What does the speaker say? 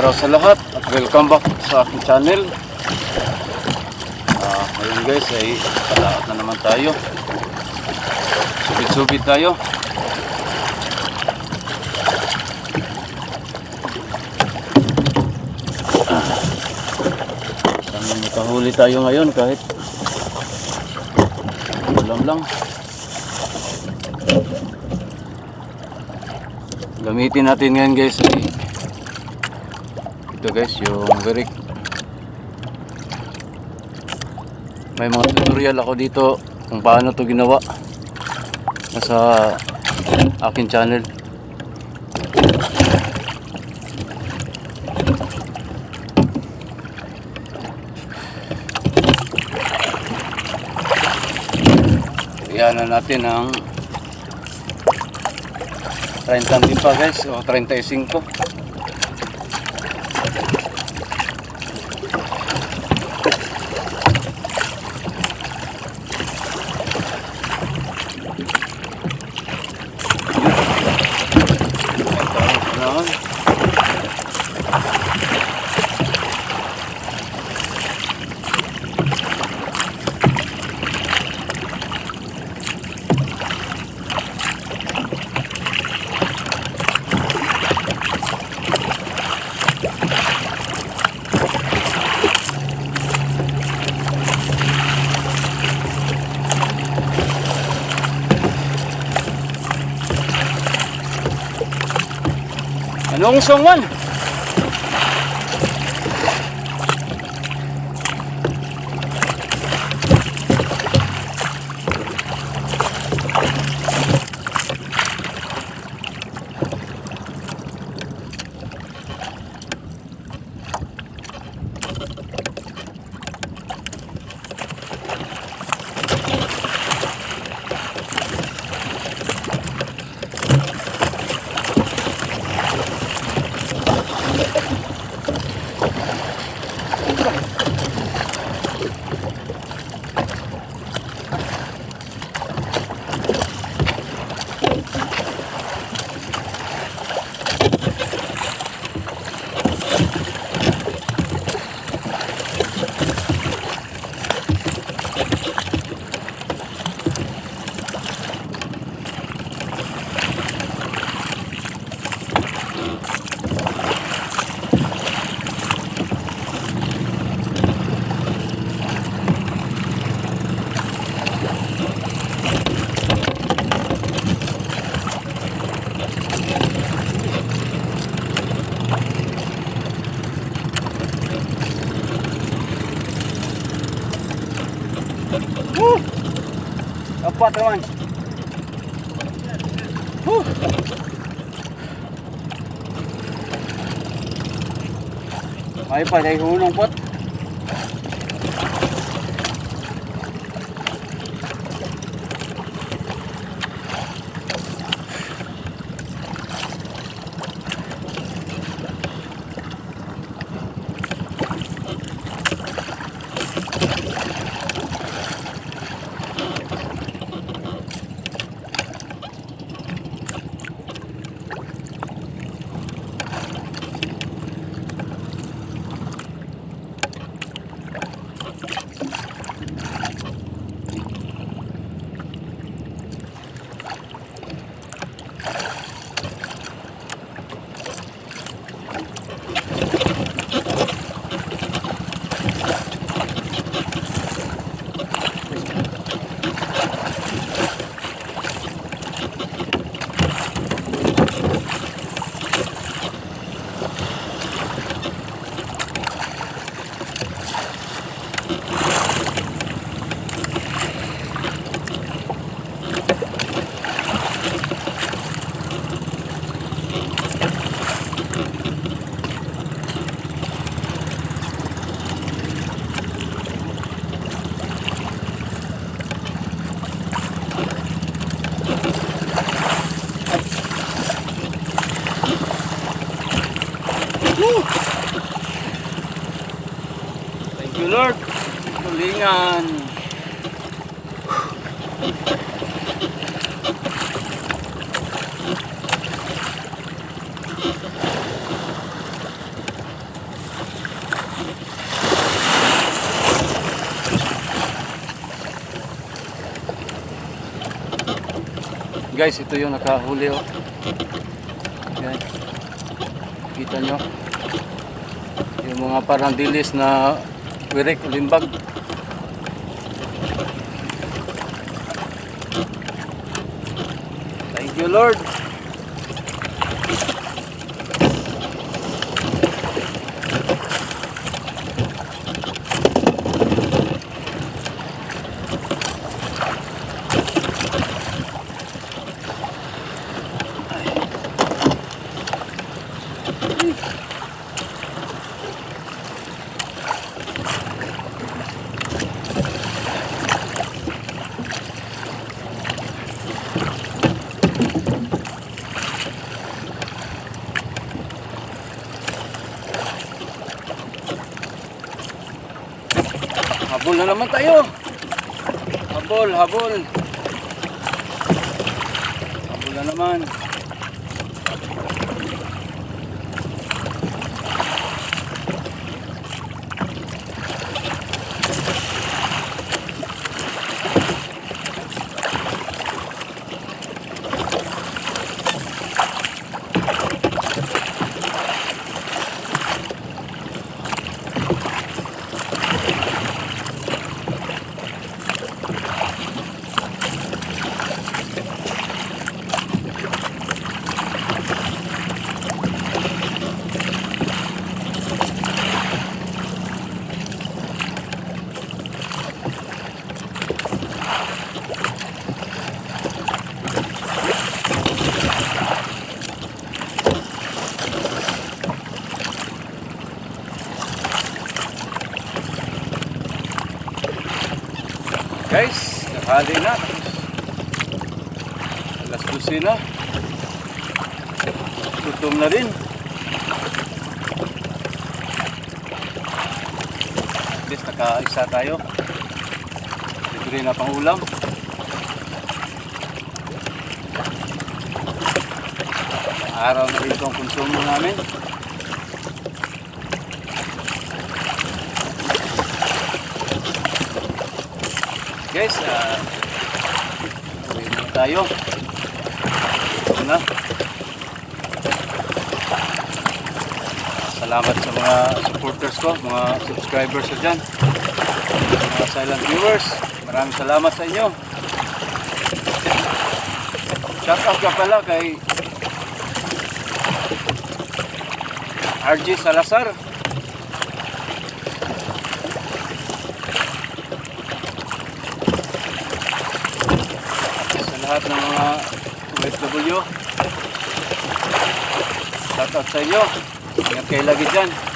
Araw sa lahat at welcome back sa aking channel. Ngayon guys ay palaot na naman tayo. Subit-subit tayo. Makahuli tayo ngayon kahit ulam lang. Gamitin natin ngayon guys ay ito guys, yung wirik. May mga tutorial ako dito kung paano to ginawa nasa akin channel. Iyan na natin ang 30 pa guys o 35. Anong songan? Apa teman? May pa dahil hulong pot. Thank you Lord. Tulingan. Guys, ito yung nakahuli oh. Yan. Kita nyo. Yung mga parang dilis na wirik o limbag. Thank you, Lord. Habol na naman tayo. Habol, habol. Habol na naman. Guys, nakali na. Alas 12 na. Tutom na rin. At least nakaisa tayo. Libre na pang ulam. Araw na rin itong konsumo namin. Guys, uwi na tayo. Ito na. Salamat sa mga supporters ko, mga subscribers ko dyan, mga silent viewers. Maraming salamat sa inyo. Shout out ka pala kay RG Salazar. Lahat ng mga OFW, shout out sa inyo. Ingat kayo lagi dyan.